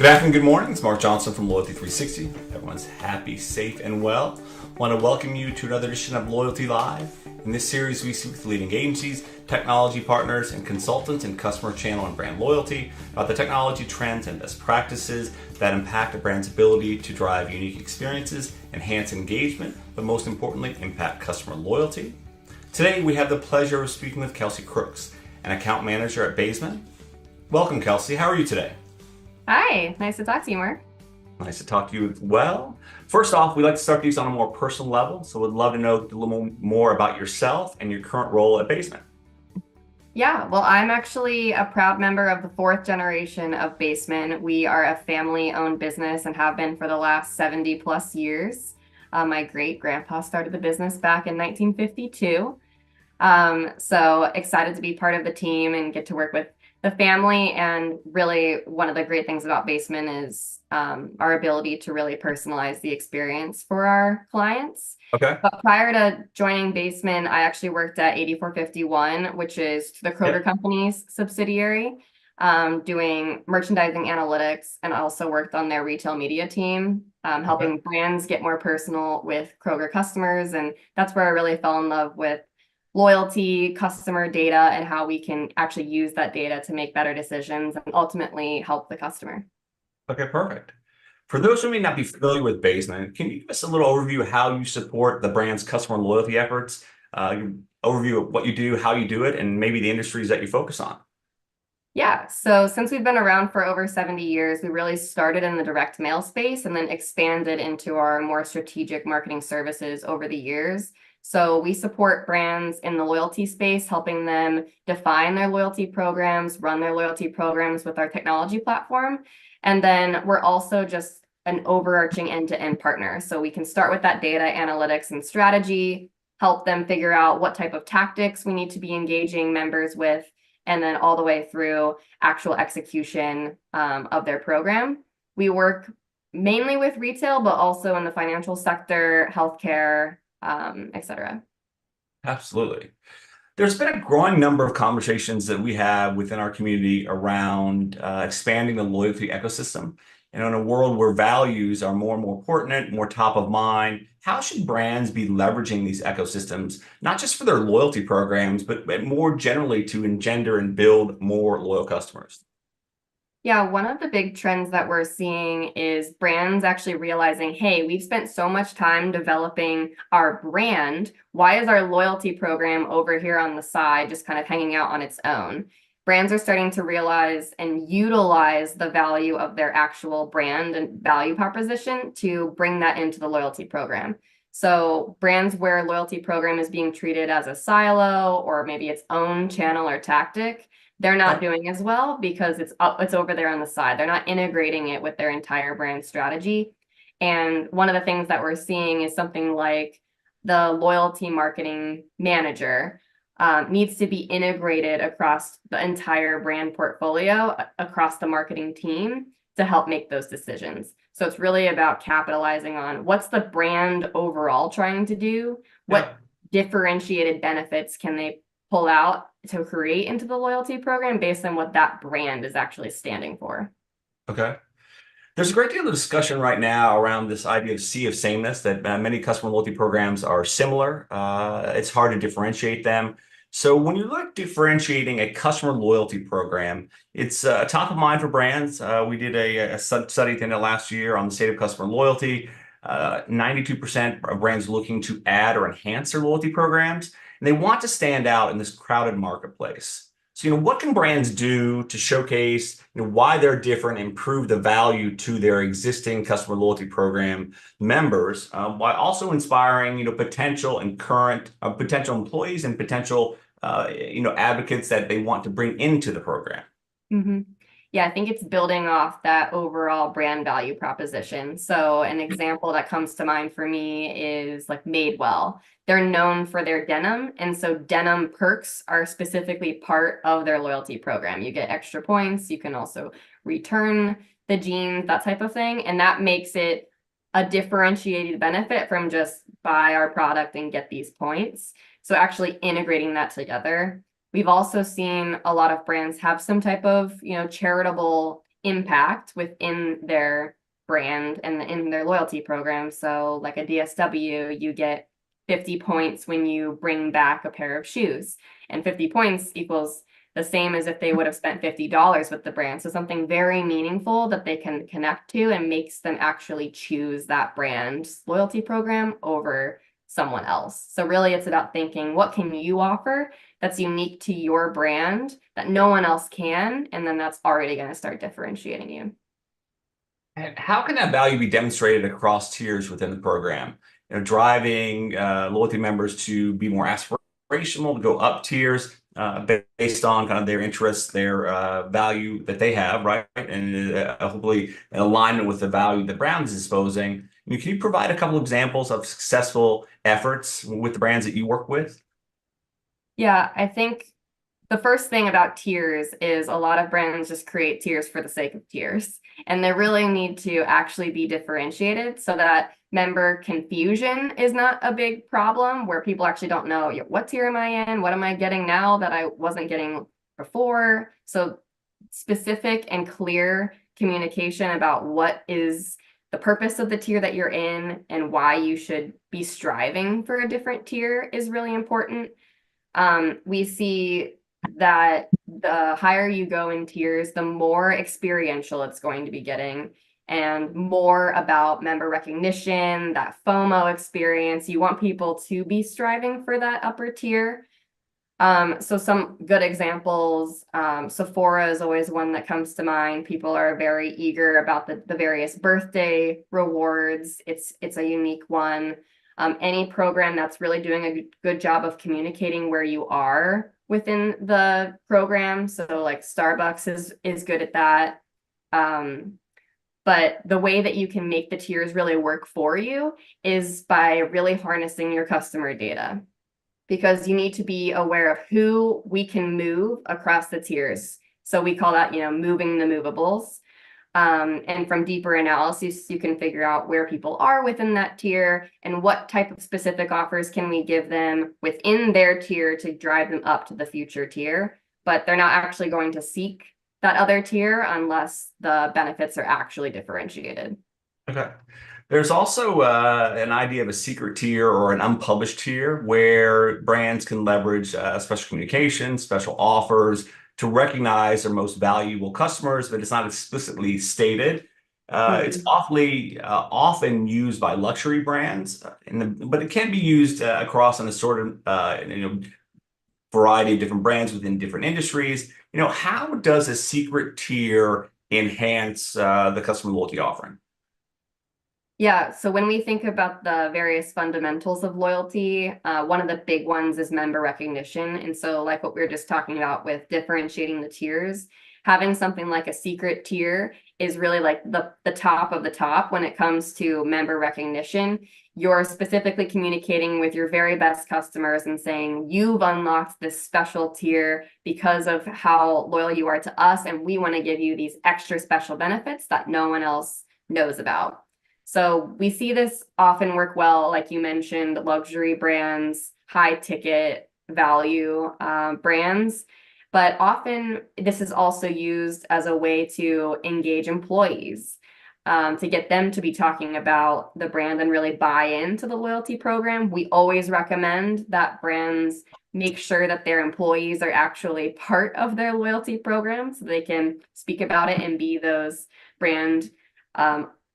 Good afternoon, good morning. It's Mark Johnson from Loyalty360. Everyone's happy, safe, and well. I want to welcome you to another edition of Loyalty Live. In this series, we speak with leading agencies, technology partners, and consultants in customer channel and brand loyalty about the technology trends and best practices that impact a brand's ability to drive unique experiences, enhance engagement, but most importantly, impact customer loyalty. Today, we have the pleasure of speaking with Kelsey Crookes, an account manager at Baesman. Welcome, Kelsey. How are you today? Hi, nice to talk to you, Mark. Nice to talk to you as well. First off, we like to start these on a more personal level, so we'd love to know a little more about yourself and your current role at Baesman. Yeah, well, I'm actually a proud member of the fourth generation of Baesman. We are a family-owned business and have been for the last 70 plus years. My great-grandpa started the business back in 1952. So excited to be part of the team and get to work with the family. And really, one of the great things about Baesman is our ability to really personalize the experience for our clients. Okay. But prior to joining Baesman, I actually worked at 8451, which is the Kroger Company's subsidiary, doing merchandising analytics, and also worked on their retail media team, helping brands get more personal with Kroger customers. And that's where I really fell in love with loyalty, customer data, and how we can actually use that data to make better decisions and ultimately help the customer. Okay, perfect. For those who may not be familiar with Baesman, can you give us a little overview of how you support the brand's customer loyalty efforts, overview of what you do, how you do it, and maybe the industries that you focus on? Yeah, so since we've been around for over 70 years, we really started in the direct mail space and then expanded into our more strategic marketing services over the years. So we support brands in the loyalty space, helping them define their loyalty programs, run their loyalty programs with our technology platform. And then we're also just an overarching end-to-end partner. So we can start with that data analytics and strategy, help them figure out what type of tactics we need to be engaging members with, and then all the way through actual execution of their program. We work mainly with retail, but also in the financial sector, healthcare, etc. Absolutely. There's been a growing number of conversations that we have within our community around expanding the loyalty ecosystem. And in a world where values are more and more important, more top of mind, how should brands be leveraging these ecosystems, not just for their loyalty programs, but more generally to engender and build more loyal customers? Yeah, one of the big trends that we're seeing is brands actually realizing, hey, we've spent so much time developing our brand. Why is our loyalty program over here on the side just kind of hanging out on its own? Brands are starting to realize and utilize the value of their actual brand and value proposition to bring that into the loyalty program. So brands where loyalty program is being treated as a silo or maybe its own channel or tactic, they're not doing as well because it's over there on the side. They're not integrating it with their entire brand strategy. And one of the things that we're seeing is something like the loyalty marketing manager needs to be integrated across the entire brand portfolio, across the marketing team to help make those decisions. So it's really about capitalizing on what's the brand overall trying to do, what differentiated benefits can they pull out to create into the loyalty program based on what that brand is actually standing for. Okay. There's a great deal of discussion right now around this idea of sea of sameness, that many customer loyalty programs are similar. It's hard to differentiate them. So when you look at differentiating a customer loyalty program, it's top of mind for brands. We did a study at the end of last year on the state of customer loyalty. 92% of brands looking to add or enhance their loyalty programs, and they want to stand out in this crowded marketplace. So, what can brands do to showcase, why they're different, improve the value to their existing customer loyalty program members, while also inspiring, potential and current potential employees and potential, advocates that they want to bring into the program? Mm-hmm. Yeah, I think it's building off that overall brand value proposition. So an example that comes to mind for me is like Madewell. They're known for their denim, and so denim perks are specifically part of their loyalty program. You get extra points. You can also return the jeans, that type of thing. And that makes it a differentiated benefit from just buy our product and get these points. So actually integrating that together. We've also seen a lot of brands have some type of, charitable impact within their brand and in their loyalty program. So like a DSW, you get 50 points when you bring back a pair of shoes, and 50 points equals the same as if they would have spent $50 with the brand. So something very meaningful that they can connect to and makes them actually choose that brand's loyalty program over someone else. So really it's about thinking, what can you offer that's unique to your brand that no one else can? And then that's already going to start differentiating you. And how can that value be demonstrated across tiers within the program? Driving loyalty members to be more aspirational, to go up tiers based on kind of their interests, their value that they have, right? And hopefully in alignment with the value that Brown's is disposing. Can you provide a couple examples of successful efforts with the brands that you work with? Yeah, I think the first thing about tiers is a lot of brands just create tiers for the sake of tiers. And they really need to actually be differentiated so that member confusion is not a big problem where people actually don't know, what tier am I in? What am I getting now that I wasn't getting before? So specific and clear communication about what is the purpose of the tier that you're in and why you should be striving for a different tier is really important. We see that the higher you go in tiers, the more experiential it's going to be getting and more about member recognition, that FOMO experience. You want people to be striving for that upper tier. So some good examples, Sephora is always one that comes to mind. People are very eager about the various birthday rewards. It's a unique one. Any program that's really doing a good job of communicating where you are within the program. So like Starbucks is good at that. But the way that you can make the tiers really work for you is by really harnessing your customer data, because you need to be aware of who we can move across the tiers. So we call that, moving the movables. And from deeper analysis, you can figure out where people are within that tier and what type of specific offers can we give them within their tier to drive them up to the future tier. But they're not actually going to seek that other tier unless the benefits are actually differentiated. Okay. There's also an idea of a secret tier or an unpublished tier where brands can leverage special communication, special offers to recognize their most valuable customers, but it's not explicitly stated. It's often used by luxury brands, but it can be used across an assorted variety of different brands within different industries. How does a secret tier enhance the customer loyalty offering? Yeah, so when we think about the various fundamentals of loyalty, one of the big ones is member recognition. And so like what we were just talking about with differentiating the tiers, having something like a secret tier is really like the top of the top when it comes to member recognition. You're specifically communicating with your very best customers and saying, you've unlocked this special tier because of how loyal you are to us, and we want to give you these extra special benefits that no one else knows about. So we see this often work well, like you mentioned, luxury brands, high ticket value brands, but often this is also used as a way to engage employees, to get them to be talking about the brand and really buy into the loyalty program. We always recommend that brands make sure that their employees are actually part of their loyalty program so they can speak about it and be those brand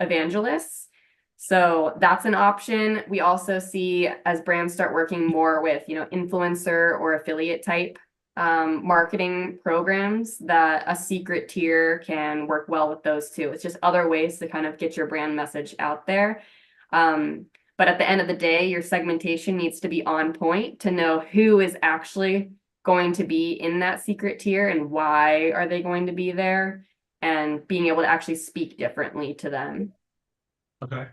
evangelists. So that's an option. We also see as brands start working more with, influencer or affiliate type marketing programs, that a secret tier can work well with those too. It's just other ways to kind of get your brand message out there. But at the end of the day, your segmentation needs to be on point to know who is actually going to be in that secret tier and why are they going to be there, and being able to actually speak differently to them. Okay.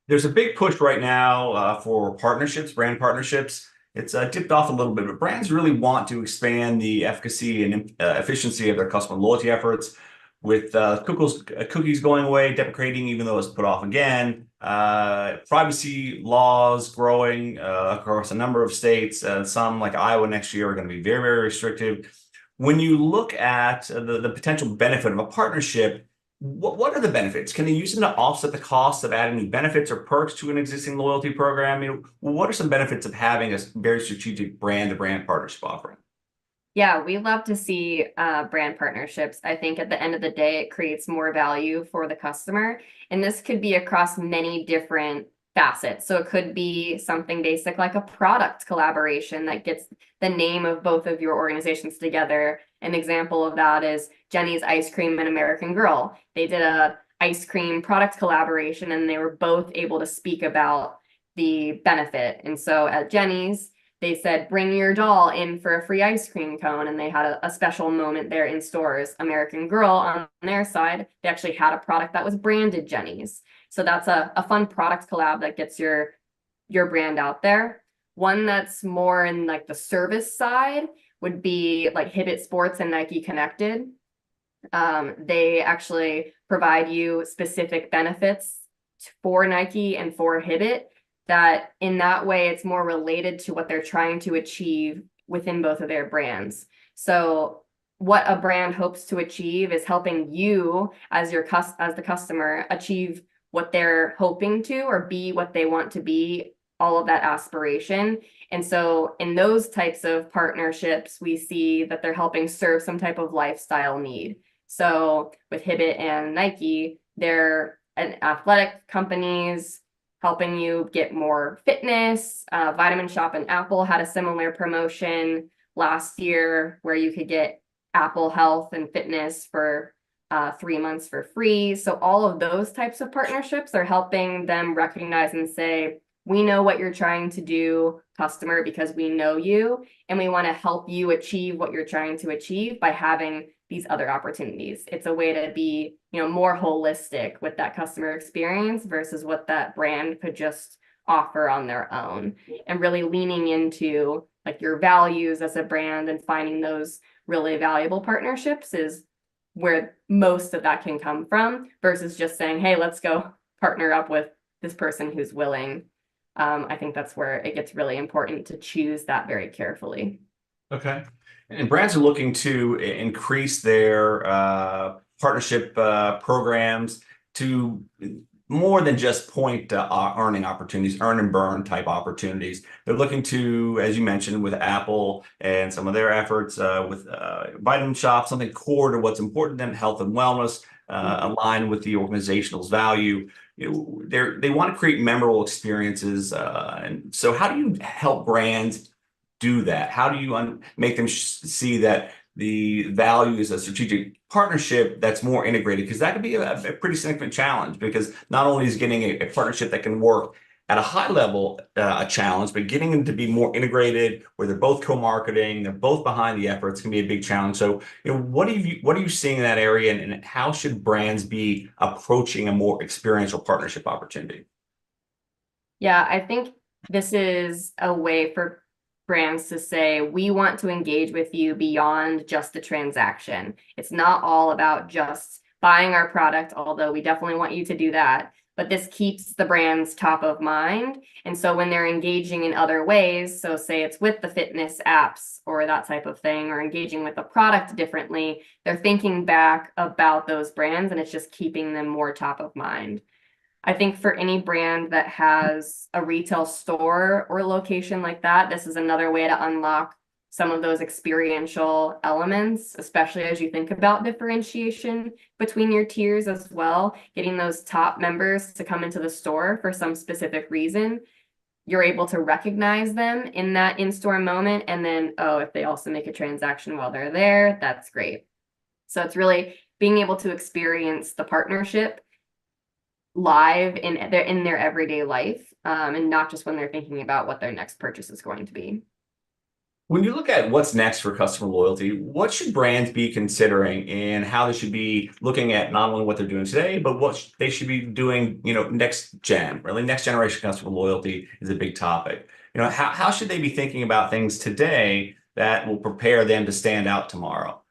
There's a big push right now for partnerships, brand partnerships. It's dipped off a little bit, but brands really want to expand the efficacy and efficiency of their customer loyalty efforts. With cookies going away, deprecating, even though it's put off again, privacy laws growing across a number of states. Some, like Iowa next year, are going to be very, very restrictive. When you look at the potential benefit of a partnership, what are the benefits? Can they use them to offset the cost of adding new benefits or perks to an existing loyalty program? What are some benefits of having a very strategic brand-to-brand partnership offering? Yeah, we love to see brand partnerships. I think at the end of the day, it creates more value for the customer. And this could be across many different facets. So it could be something basic like a product collaboration that gets the name of both of your organizations together. An example of that is Jenny's Ice Cream and American Girl. They did a ice cream product collaboration and they were both able to speak about the benefit. And so at Jenny's, they said, bring your doll in for a free ice cream cone. And they had a special moment there in stores. American Girl on their side, they actually had a product that was branded Jenny's. So that's a fun product collab that gets your brand out there. One that's more in like the service side would be like Hibbett Sports and Nike Connected. They actually provide you specific benefits for Nike and for Hibbett that in that way it's more related to what they're trying to achieve within both of their brands. So what a brand hopes to achieve is helping you as the customer achieve what they're hoping to or be what they want to be, all of that aspiration. And so in those types of partnerships, we see that they're helping serve some type of lifestyle need. So with Hibbett and Nike, they're an athletic companies helping you get more fitness. Vitamin Shop and Apple had a similar promotion last year where you could get Apple Health and Fitness for 3 months for free. So all of those types of partnerships are helping them recognize and say, we know what you're trying to do, customer, because we know you, and we want to help you achieve what you're trying to achieve by having these other opportunities. It's a way to be, more holistic with that customer experience versus what that brand could just offer on their own, and really leaning into like your values as a brand and finding those really valuable partnerships is where most of that can come from versus just saying, hey, let's go partner up with this person who's willing. I think that's where it gets really important to choose that very carefully. Okay. And brands are looking to increase their partnership programs to more than just point earning opportunities, earn and burn type opportunities. They're looking to, as you mentioned, with Apple and some of their efforts with Vitamin Shop, something core to what's important to them, health and wellness, aligned with the organizational's value. They want to create memorable experiences. And so how do you help brands do that? How do you make them see that the value is a strategic partnership that's more integrated? Because that could be a pretty significant challenge, because not only is getting a partnership that can work at a high level a challenge, but getting them to be more integrated where they're both co-marketing, they're both behind the efforts can be a big challenge. So, what are you seeing in that area, and how should brands be approaching a more experiential partnership opportunity? Yeah, I think this is a way for brands to say, we want to engage with you beyond just the transaction. It's not all about just buying our product, although we definitely want you to do that. But this keeps the brands top of mind. And so when they're engaging in other ways, so say it's with the fitness apps or that type of thing, or engaging with a product differently, they're thinking back about those brands and it's just keeping them more top of mind. I think for any brand that has a retail store or location like that, this is another way to unlock some of those experiential elements, especially as you think about differentiation between your tiers as well. Getting those top members to come into the store for some specific reason, you're able to recognize them in that in-store moment. And then, oh, if they also make a transaction while they're there, that's great. So it's really being able to experience the partnership live in their everyday life, and not just when they're thinking about what their next purchase is going to be. When you look at what's next for customer loyalty, what should brands be considering, and how they should be looking at not only what they're doing today, but what they should be doing, next gen, really next generation customer loyalty is a big topic. How should they be thinking about things today that will prepare them to stand out tomorrow?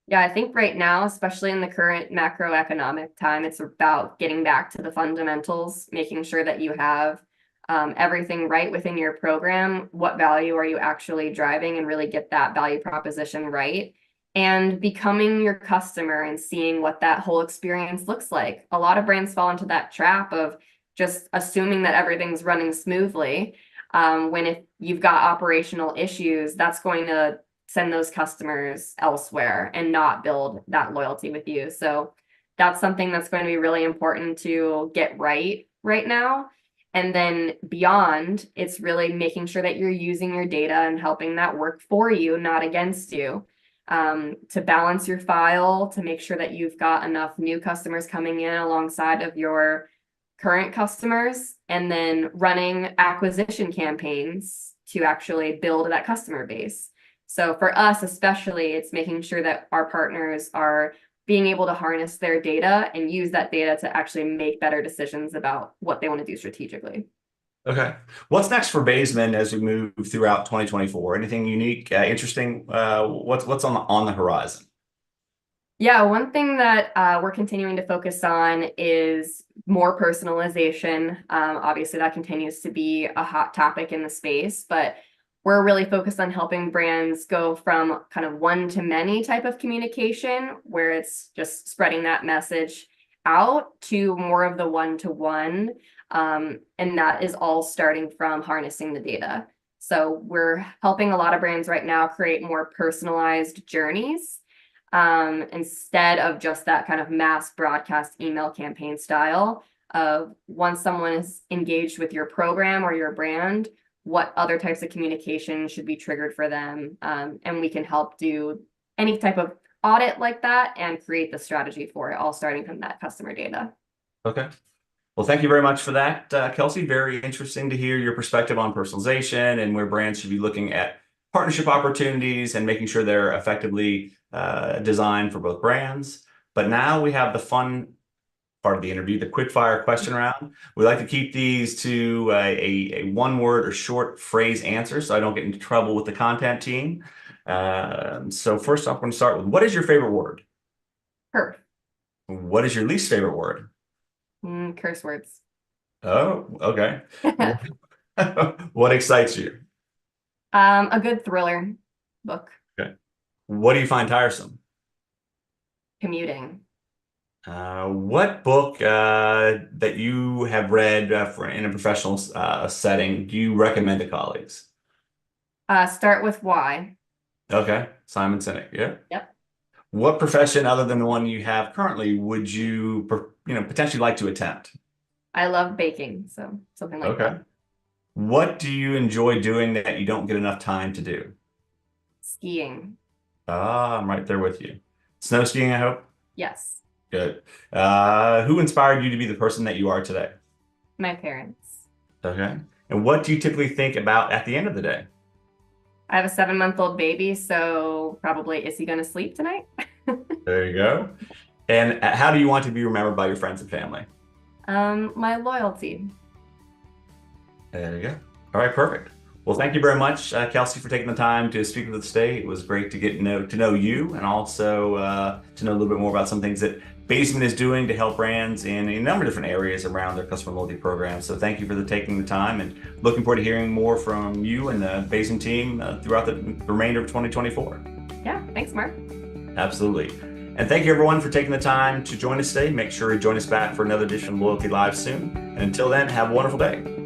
Yeah, I think right now, especially in the current macroeconomic time, it's about getting back to the fundamentals, making sure that you have everything right within your program. What value are you actually driving, and really get that value proposition right. and becoming your customer and seeing what that whole experience looks like. A lot of brands fall into that trap of just assuming that everything's running smoothly. When if you've got operational issues, that's going to send those customers elsewhere and not build that loyalty with you. So that's something that's going to be really important to get right now. And then beyond, it's really making sure that you're using your data and helping that work for you, not against you. To balance your file, to make sure that you've got enough new customers coming in alongside of your current customers, and then running acquisition campaigns to actually build that customer base. So for us, especially, it's making sure that our partners are being able to harness their data and use that data to actually make better decisions about what they want to do strategically. Okay. What's next for Baesman as we move throughout 2024? Anything unique, interesting? What's on the horizon? Yeah, one thing that we're continuing to focus on is more personalization. Obviously, that continues to be a hot topic in the space, but we're really focused on helping brands go from kind of one-to-many type of communication, where it's just spreading that message out, to more of the one-to-one. And that is all starting from harnessing the data. So we're helping a lot of brands right now create more personalized journeys, instead of just that kind of mass broadcast email campaign style of, once someone is engaged with your program or your brand, what other types of communication should be triggered for them. And we can help do any type of audit like that and create the strategy for it, all starting from that customer data. Okay. Well, thank you very much for that, Kelsey. Very interesting to hear your perspective on personalization and where brands should be looking at partnership opportunities and making sure they're effectively designed for both brands. But now we have the fun part of the interview, the quick fire question round. We like to keep these to a one word or short phrase answer so I don't get into trouble with the content team. So first off, I'm going to start with, what is your favorite word? Perf. What is your least favorite word? Curse words. Oh, okay. What excites you? A good thriller book. Okay. What do you find tiresome? Commuting. What book that you have read in a professional setting do you recommend to colleagues? Start with why. Okay, Simon Sinek. Yeah. Yep. What profession other than the one you have currently would you, potentially like to attempt? I love baking, so something like Okay. that. What do you enjoy doing that you don't get enough time to do? Skiing. Ah, I'm right there with you. Snow skiing, I hope. Yes. Good. Who inspired you to be the person that you are today? My parents. Okay. And what do you typically think about at the end of the day? I have a 7-month-old baby, so probably, is he going to sleep tonight? There you go. And how do you want to be remembered by your friends and family? My loyalty. There you go. All right, perfect. Well, thank you very much, Kelsey, for taking the time to speak with us today. It was great to get to know you, and also to know a little bit more about some things that Baesman is doing to help brands in a number of different areas around their customer loyalty program. So thank you for taking the time, and looking forward to hearing more from you and the Baesman team throughout the remainder of 2024. Yeah, thanks, Mark. Absolutely. And thank you, everyone, for taking the time to join us today. Make sure to join us back for another edition of Loyalty Live soon. And until then, have a wonderful day.